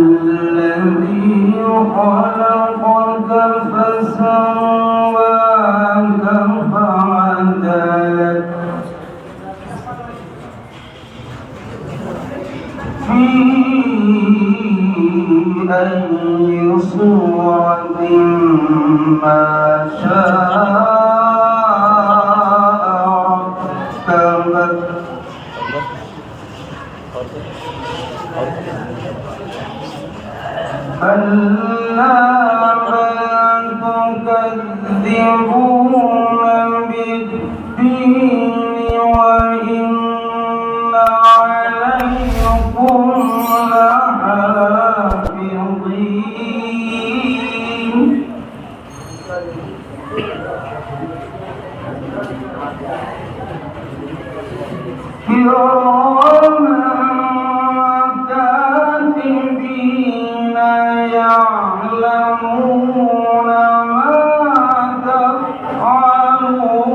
الذي خلقك فسواك فعدلك في أي صورة ما شاء ركبك ألا بل تكذبون بالدين وإن عليكم لحافظين كراما كاتبين يعلمون ما تفعلون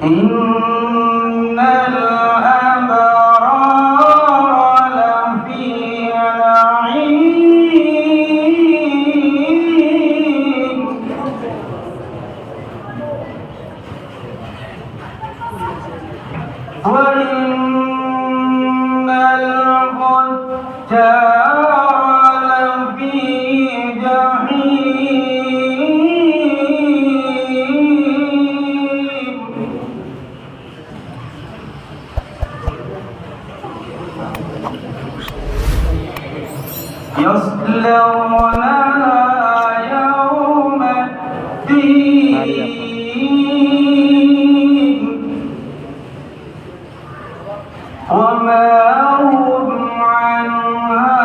إن الأبرار لفي نعيم وإن الفجار لفي جحيم يصلونها يوم الدين وما هم عنها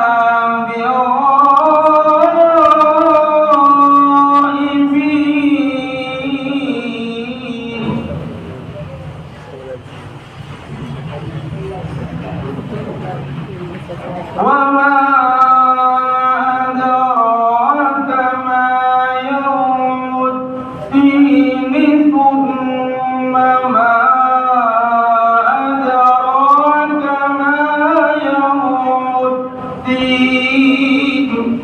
بغائبين وما أدراك ما يوم الدين ثم ما أدراك ما يوم الدين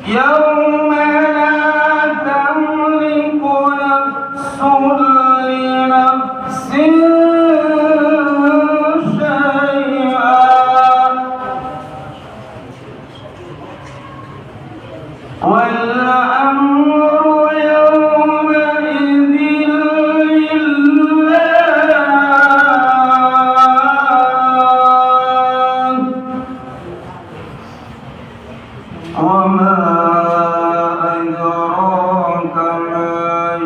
يوم لا تملك نفس لنفس شيئا والأمر يومئذ لله وما أدراك ما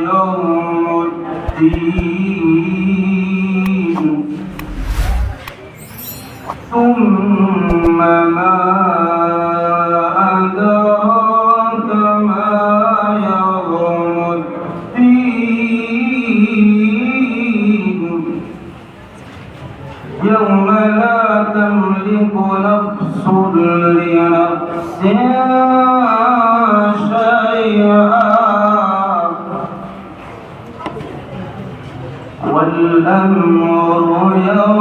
يوم الدين ثم ما أدراك ما يوم الدين يوم لا تملك نفس لنفس شيئا والأمر يوم